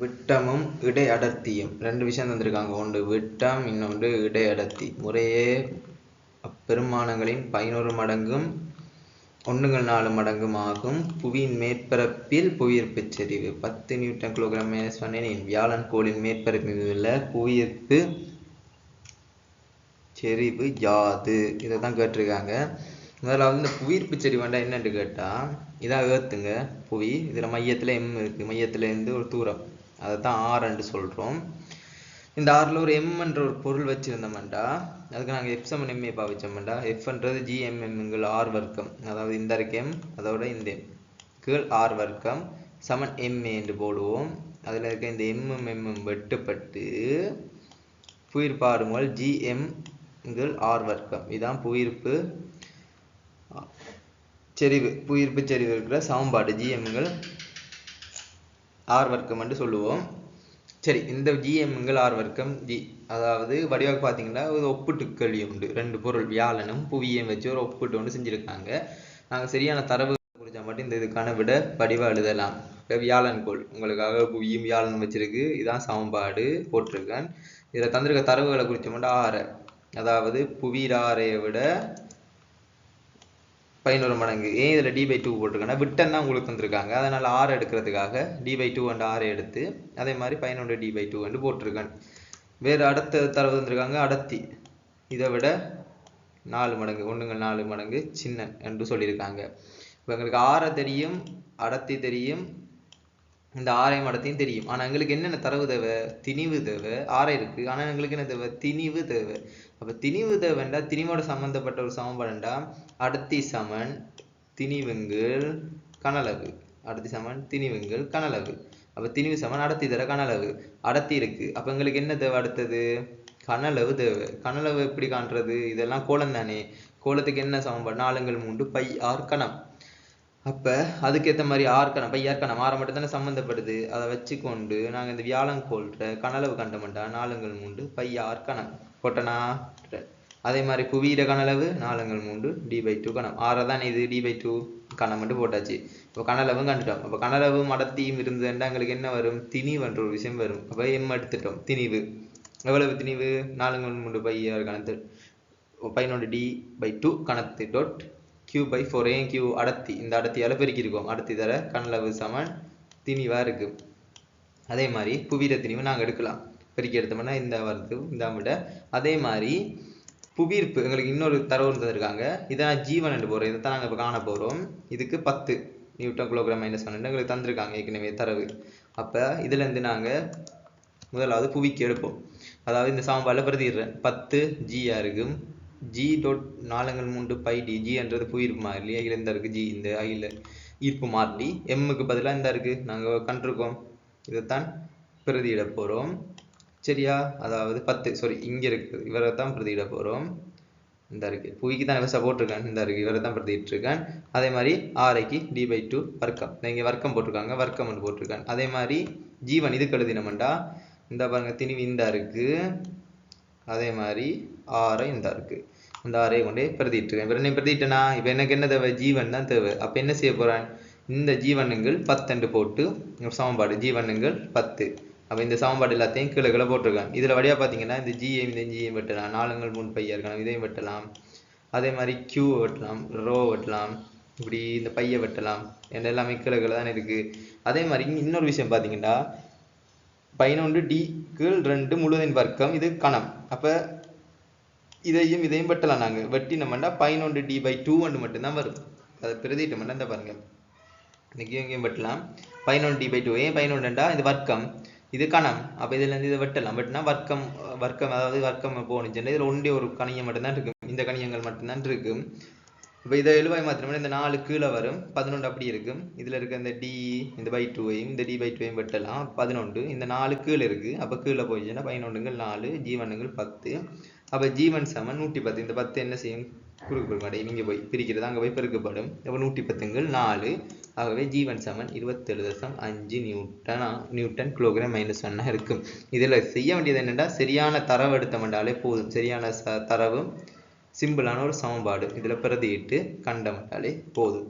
விட்டமும் இடை அடர்த்தியும் ரெண்டு விஷயம் தந்திருக்காங்க. ஒன்று விட்டம், இன்னொன்று இடை அடர்த்தி. முறையே அப்பெருமானங்களின் 11 மடங்கும் 1/4 மடங்கும் ஆகும். புவியின் மேற்பரப்பில் புவியீர்ப்பு செறிவு 10 நியூட்டன் கிலோகிராம் -1 வியாழன் கோளின் மேற்பரப்பில் உள்ள புவியீர்ப்பு செறிவு யாது? இதை தான் கேட்டிருக்காங்க. முதலாவது இந்த புவியீர்ப்பு செறிவுண்டா என்னன்னு கேட்டால், இதான் ஏற்றுங்க புவி. இதில் மையத்தில் எம் இருக்குது, மையத்துலேருந்து ஒரு தூரம், அதை தான் ஆர்ன்னு சொல்கிறோம். இந்த ஆறில் ஒரு எம்ன்ற ஒரு பொருள் வச்சுருந்தோம்டா, அதுக்கு நாங்கள் எஃப் சமன் எம்ஏ பாவிச்சோம்டா. எஃப்ன்றது ஜிஎம்எம்ங்கள் ஆர் வர்க்கம், அதாவது இந்த இருக்கு எம், அதோட இந்த எம் கீழ் ஆர் வர்க்கம் சமன் எம்ஏ என்று போடுவோம். அதில் இருக்க இந்த எம்எம் வெட்டுப்பட்டு புவியீர்ப்பு முதல் ஜிஎம்ங்கள் ஆர் வர்க்கம், இதுதான் புவியீர்ப்பு செறிவு. புவியீர்ப்பு செறிவு இருக்கிற சமன்பாடு ஜிஎம்கள் ஆர் வர்க்கம் என்று சொல்லுவோம். சரி, இந்த ஜிஎம்கள் ஆர் வர்க்கம் ஜி, அதாவது வடிவாக பார்த்தீங்கன்னா ஒரு ஒப்பிட்டு கேள்வி உண்டு. ரெண்டு பொருள் வியாழனும் புவியையும் வச்சு ஒரு ஒப்பிட்டு ஒன்று செஞ்சுருக்காங்க. நாங்கள் சரியான தரவு குறிச்சா மட்டும் இந்த இதுக்கான விட வடிவாக எழுதலாம். இப்போ வியாழன் கோள் உங்களுக்காக புவியும் வியாழனும் வச்சிருக்கு, இதுதான் சமன்பாடு போட்டிருக்கேன். இதில் தந்திருக்க தரவுகளை குறித்த மட்டும் ஆரை, அதாவது புவியிற ஆரையை விட 11 மடங்கு. ஏன் இதில் d/2 போட்டிருக்கேன்னா விட்டம் தான் உங்களுக்கு தந்திருக்காங்க, அதனால் 6 எடுக்கிறதுக்காக d/2 and 6 எடுத்து அதே மாதிரி 11 d/2 என்று போட்டிருக்கேன். வேறு அடுத்த தரவு தந்திருக்காங்க அடர்த்தி, இதை விட 4 மடங்கு 1/4 மடங்கு சின்ன என்று சொல்லியிருக்காங்க. இப்போ எங்களுக்கு 6 தெரியும், அடர்த்தி தெரியும், இந்த ஆரையும் அடர்த்தியும் தெரியும். ஆனால் எங்களுக்கு என்னென்ன தரவு தேவை? திணிவு தேவை. 6 இருக்குது, ஆனால் எங்களுக்கு என்ன தேவை? திணிவு தேவை. அப்போ திணிவு தேவைண்டா திணிவோட சம்மந்தப்பட்ட ஒரு சமன்பாடுண்டா அடர்த்தி சமன் திணிவுங்கள் கனளவு. அடர்த்தி சமன் திணிவுங்கள் கனளவு. அப்போ திணிவு சமன் அடர்த்தி தர கனளவு. அடர்த்தி இருக்கு, அப்போ எங்களுக்கு என்ன தேவை? அடுத்தது கனளவு தேவை. கனளவு எப்படி காண்றது? இதெல்லாம் கோலம் தானே. கோலத்துக்கு என்ன சமன்பாடு? 4/3 πr கணம். அப்போ அதுக்கேற்ற மாதிரி ஆர்கணம் பையார்கணம் ஆரை மட்டும் தானே சம்மந்தப்படுது. அதை வச்சுக்கொண்டு நாங்கள் இந்த வியாழங்கோள்ற கனளவு கண்டோம்டா 4/3 πr கணம் போட்டனா. அதே மாதிரி புவியிட கனளவு 4/3 d/2 கணம். 6 தான் இது d/2 கணம் மட்டும் போட்டாச்சு. இப்போ கனளவும் கண்டுட்டோம். அப்போ கனளவும் அடர்த்தியும் இருந்ததுன்னா எங்களுக்கு என்ன வரும்? திணிவுன்ற ஒரு விஷயம் வரும். அப்போ எம் எடுத்துட்டோம். திணிவு எவ்வளவு? திணிவு 4/3 πr கணத்து 11 d/2 கணத்து டாட் q/4. ஏன் q? அடர்த்தி. இந்த அடர்த்தியால் பெருக்கியிருக்கோம். அடர்த்தி தர கனளவு சமன் திணிவாக இருக்கு. அதே மாதிரி புவியிட திணிவு நாங்கள் எடுக்கலாம். பெருக்கி எடுத்தோம்னா இந்த வருது, இந்த விட. அதே மாதிரி புவியீர்ப்பு எங்களுக்கு இன்னொரு தரவு தந்திருக்காங்க. இதை நான் ஜீவன் என்று போகிறோம். இதை தான் நாங்கள் இப்போ காண போகிறோம். இதுக்கு 10 நியூட்டன் கிலோகிராம் -1 எங்களுக்கு தந்திருக்காங்க ஏற்கனவே தரவு. அப்போ இதுலேருந்து நாங்கள் முதலாவது புவிக்கு எடுப்போம். அதாவது இந்த சமன்பாடில் பிரதிடுறேன். 10 ஜியா இருக்கும். g.4/3 πd. g என்றது புவியீர்ப்பு மாறிலி, அதில் இந்த இருக்குது ஜி, இந்த அகில ஈர்ப்பு மாறிலி. எம்முக்கு பதிலாக இந்த இருக்குது, நாங்கள் கண்டிருக்கோம். இதைத்தான் பிரதியிட போகிறோம். சரியா? அதாவது 10 சாரி இங்கே இருக்குது, இவரை தான் பிரதியிட போகிறோம். இந்த இருக்குது புவிக்கு தான் இவர் சப்போர்ட் இருக்கேன், இந்த இருக்குது இவரை தான் பிரதிட்டு இருக்கேன். அதே மாதிரி ஆரைக்கு d/2 வர்க்கம், இங்கே வர்க்கம் போட்டிருக்காங்க, வர்க்கம் ஒன்று போட்டிருக்கேன். அதே மாதிரி ஜீவன் இதுக்கு எழுதினோம்டா இந்த பாருங்க திணிவு இந்த இருக்குது. அதே மாதிரி ஆரை இந்த இருக்குது, இந்த ஆரையை கொண்டே பிரதிட்டு இருக்கேன். இப்போ என்ன பிரதிட்டேனா? இப்போ எனக்கு என்ன தேவை? ஜீவன் தான் தேவை. அப்போ என்ன செய்ய போகிறேன்? இந்த ஜீவனுங்கள் 10 போட்டு ஒரு சமன்பாடு ஜீவனுங்கள் 10. அப்போ இந்த சமன்பாடு எல்லாத்தையும் கீழே கீழே போட்டிருக்கேன். இதில் வழியாக பார்த்தீங்கன்னா இந்த ஜிஎம் இந்த ஜிஎம் வெட்டலாம், 4/3 πr இருக்கலாம், இதையும் வெட்டலாம். அதே மாதிரி q வெட்டலாம், ரோ வெட்டலாம், இப்படி இந்த பையை வெட்டலாம். எல்லாமே கீழே கீழே தான் இருக்குது. அதே மாதிரி இன்னொரு விஷயம் பார்த்தீங்கன்னா 11 d கீழ் 2 முழுவதின் வர்க்கம், இது கணம். அப்போ இதையும் வெட்டலாம். நாங்கள் வெட்டினோம்னா 11 d/2 மட்டும்தான் வரும். அதை பிரதிட்டோம்னா இந்த பாருங்க இங்கேயும் வெட்டலாம். 11 d/2. ஏன் 11டா? இது வர்க்கம், இது கணம். அப்போ இதுலேருந்து இதை வெட்டலாம். வெட்டினா வர்க்கம் வர்க்கம் அதாவது வர்க்கம் போனுச்சுன்னா இதில் ஒன்றே ஒரு கணியம் மட்டும்தான் இருக்கும், இந்த கணியங்கள் மட்டும்தான் இருக்கும். இப்போ இதை எழுவாய் மாத்திரமே இந்த 4 கீழே வரும், 11 அப்படி இருக்கும். இதில் இருக்க இந்த d இந்த /2ஐயும் இந்த d/2ஐயும் வெட்டலாம். 11 இந்த 4 கீழே இருக்குது. அப்போ கீழே போயிடுச்சுன்னா 11ங்கள் 4 ஜீவனுங்கள் 10. அப்போ ஜீவன் சமன் 110. இந்த 10 என்ன செய்யும்? குறுக்கு மாட்டேன், இங்கே போய் பிரிக்கிறது, அங்கே போய் பெருக்கப்படும். அப்போ 110ங்கள் 4. ஆகவே ஜீவன் சமன் 27.5 நியூட்டன் கிலோகிராம் -1 இருக்கும். இதில் செய்ய வேண்டியது என்னென்னா சரியான தரவு எடுத்தோம்னாலே போதும். சரியான தரவும் சிம்பிளான ஒரு சமன்பாடு இதில் பிரதியிட்டு கண்டோம்னாலே போதும்.